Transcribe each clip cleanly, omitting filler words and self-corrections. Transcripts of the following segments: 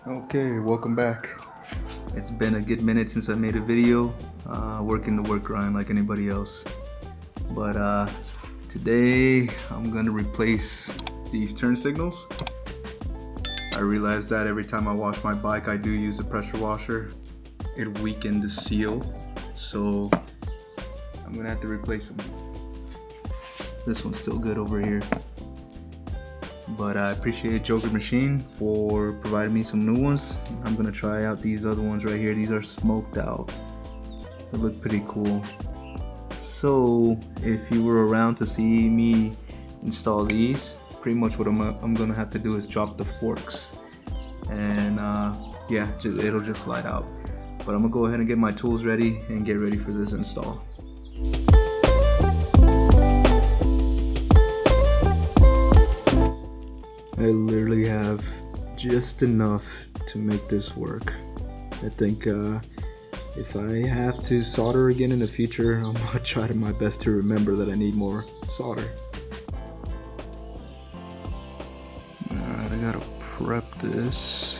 Okay, welcome back. It's been a good minute since I made a video, working the work grind like anybody else. But today I'm gonna replace these turn signals. I realized that every time I wash my bike, I do use the pressure washer. It weakened the seal, so I'm gonna have to replace them. This one's still good over here. But I appreciate Joker Machine for providing me some new ones. I'm gonna try out these other ones right here. These are smoked out. They look pretty cool. So if you were around to see me install these, pretty much what I'm gonna have to do is drop the forks, and yeah, it'll just slide out. But I'm gonna go ahead and get my tools ready and get ready for this install. I literally have just enough to make this work. I think if I have to solder again in the future, I'm gonna try my best to remember that I need more solder. Alright, I gotta prep this.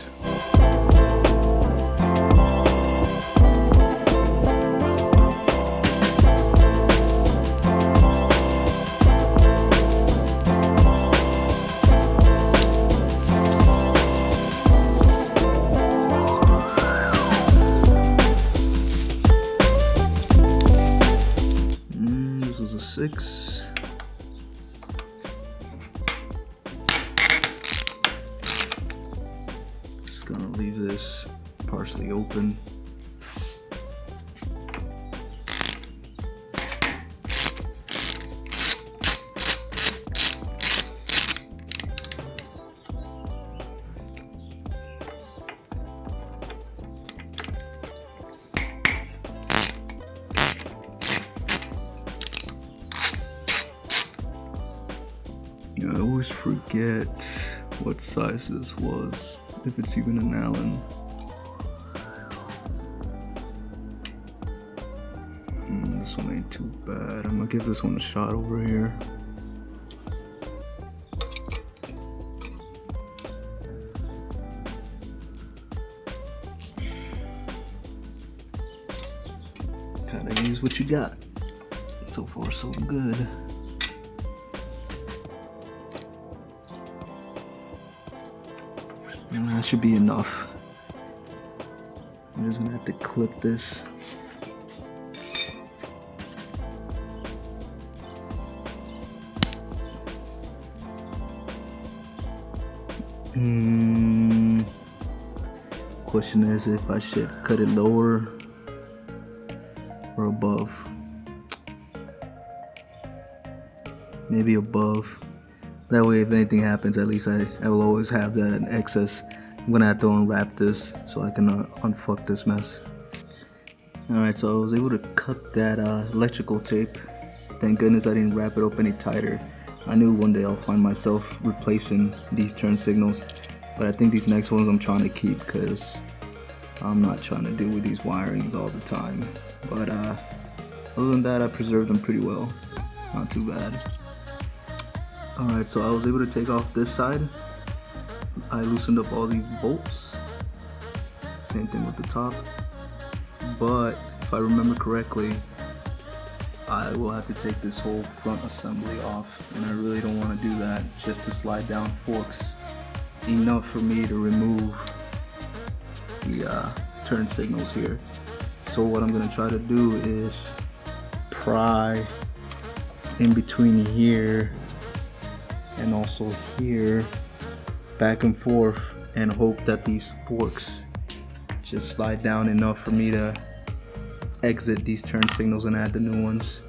This is a 6. Just gonna leave this partially open. I always forget what size this was, if it's even an Allen. This one ain't too bad. I'm gonna give this one a shot over here. Gotta use what you got. So far, so good. That should be enough. I'm just gonna have to clip this. Question is if I should cut it lower or above. Maybe above. That way if anything happens, at least I will always have that in excess. I'm gonna have to unwrap this so I can unfuck this mess. Alright, so I was able to cut that electrical tape. Thank goodness I didn't wrap it up any tighter. I knew one day I'll find myself replacing these turn signals, but I think these next ones I'm trying to keep because I'm not trying to deal with these wirings all the time. But other than that, I preserved them pretty well. Not too bad. Alright, so I was able to take off this side. I loosened up all these bolts. Same thing with the top. But if I remember correctly, I will have to take this whole front assembly off, and I really don't want to do that, just to slide down forks enough for me to remove the turn signals here. So what I'm going to try to do is pry in between here and also here, back and forth, and hope that these forks just slide down enough for me to exit these turn signals and add the new ones.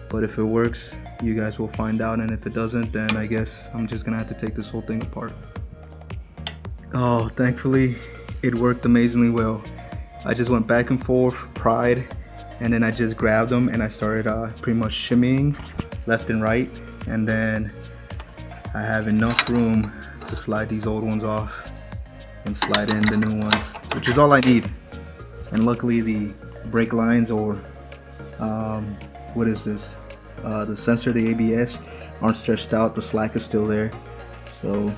But if it works, you guys will find out, and if it doesn't, then I guess I'm just gonna have to take this whole thing apart. Oh, thankfully it worked amazingly well. I just went back and forth, pried, and then I just grabbed them and I started pretty much shimmying left and right, and then I have enough room to slide these old ones off and slide in the new ones, which is all I need. And luckily the brake lines, or what is this, the sensor, the ABS, aren't stretched out. The slack is still there, so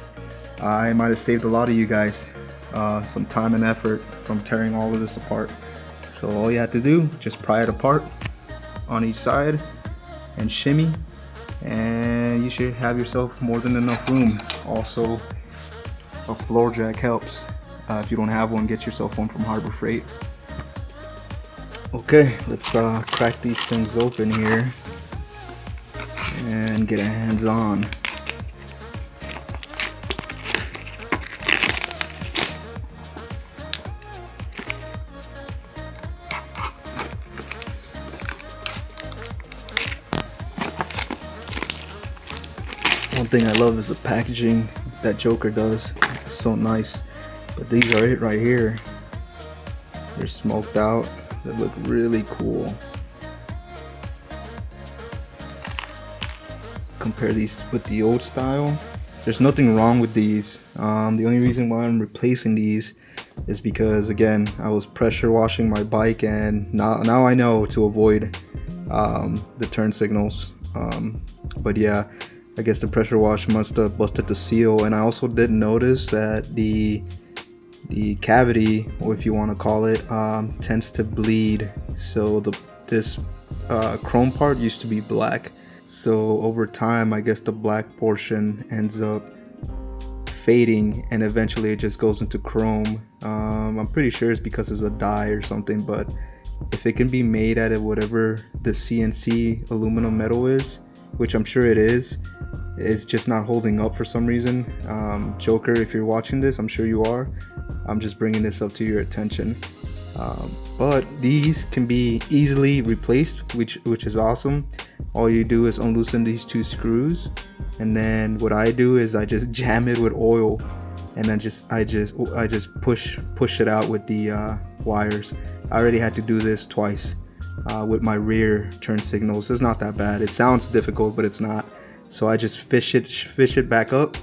I might have saved a lot of you guys. some time and effort from tearing all of this apart. So all you have to do, just pry it apart on each side and shimmy, and you should have yourself more than enough room. Also, a floor jack helps. If you don't have one, get yourself one from Harbor Freight. Okay, let's crack these things open here and get our hands on. One thing I love is the packaging that Joker does. It's so nice. But these are it right here. They're smoked out. They look really cool. Compare these with the old style. There's nothing wrong with these. The only reason why I'm replacing these is because, again, I was pressure washing my bike, and now I know to avoid the turn signals. But yeah, I guess the pressure wash must have busted the seal. And I also did notice that the cavity, or if you want to call it, tends to bleed. So this chrome part used to be black, so over time I guess the black portion ends up fading and eventually it just goes into chrome. I'm pretty sure it's because it's a dye or something, but if it can be made out of whatever the CNC aluminum metal is, which I'm sure it is, it's just not holding up for some reason. Joker, if you're watching this, I'm sure you are. I'm just bringing this up to your attention. But these can be easily replaced, which is awesome. All you do is unloosen these two screws, and then what I do is I just jam it with oil, and then I just push it out with the wires. I already had to do this twice with my rear turn signals. It's not that bad. It sounds difficult, but it's not. So I just fish it back up.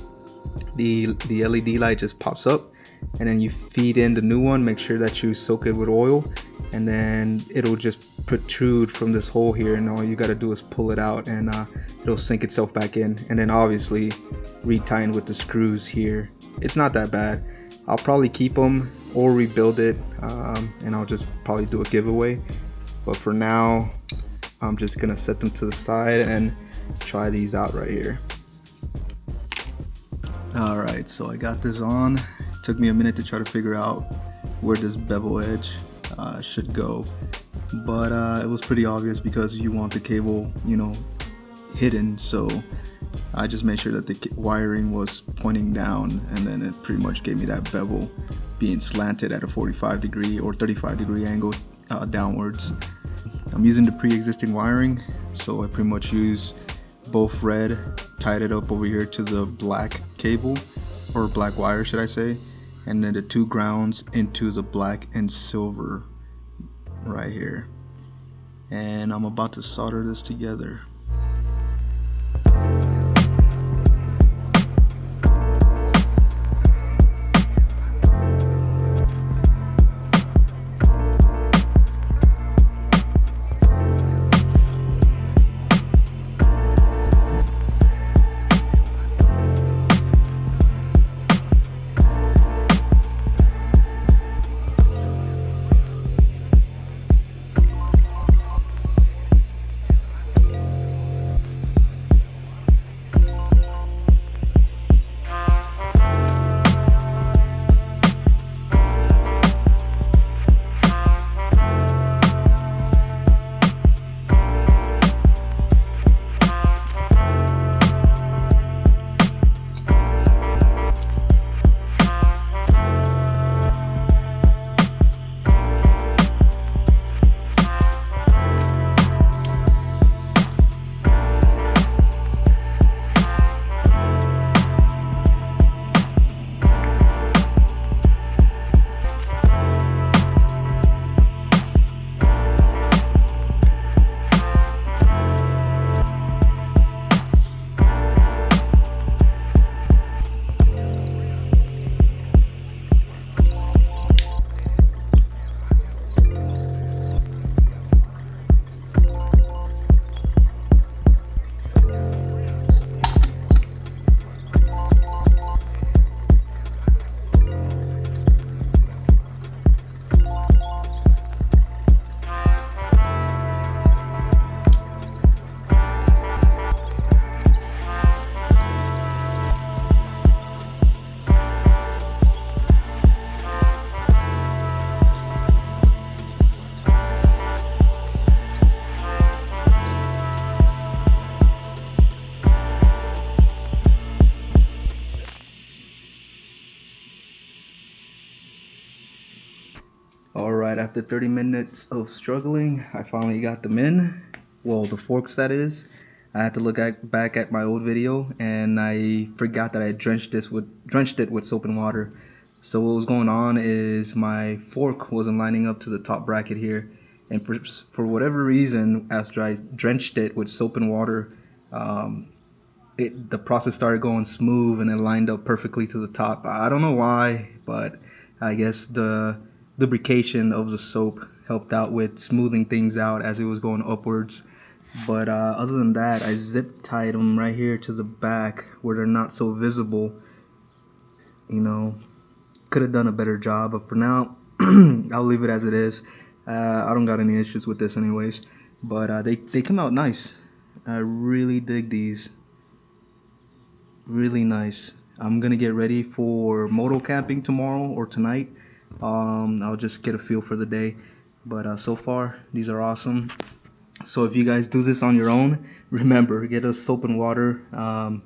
The LED light just pops up, and then you feed in the new one. Make sure that you soak it with oil, and then it'll just protrude from this hole here, and all you got to do is pull it out, and it'll sink itself back in. And then obviously retying with the screws here. It's not that bad. I'll probably keep them or rebuild it, and I'll just probably do a giveaway. But for now, I'm just gonna set them to the side and try these out right here. Alright, so I got this on. It took me a minute to try to figure out where this bevel edge should go, but it was pretty obvious because you want the cable, hidden. So I just made sure that the wiring was pointing down, and then it pretty much gave me that bevel being slanted at a 45 degree or 35 degree angle downwards. I'm using the pre-existing wiring, so I pretty much use both red, tied it up over here to the black cable, or black wire should I say, and then the two grounds into the black and silver right here. And I'm about to solder this together. Alright, after 30 minutes of struggling, I finally got them in. Well, the forks, that is. I had to look back at my old video, and I forgot that I drenched it with soap and water. So what was going on is my fork wasn't lining up to the top bracket here, and for whatever reason, after I drenched it with soap and water, the process started going smooth and it lined up perfectly to the top. I don't know why, but I guess the lubrication of the soap helped out with smoothing things out as it was going upwards. But other than that, I zip tied them right here to the back where they're not so visible. You know, could have done a better job, but for now I'll leave it as it is. I don't got any issues with this anyways, but they come out nice. I really dig these. Really nice. I'm gonna get ready for moto camping tomorrow or tonight. I'll just get a feel for the day, but so far these are awesome. So if you guys do this on your own, remember, get a soap and water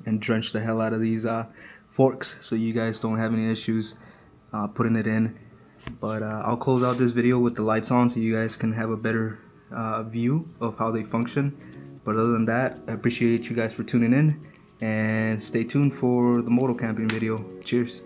and drench the hell out of these forks so you guys don't have any issues putting it in. But I'll close out this video with the lights on so you guys can have a better view of how they function. But other than that, I appreciate you guys for tuning in, and stay tuned for the moto camping video. Cheers.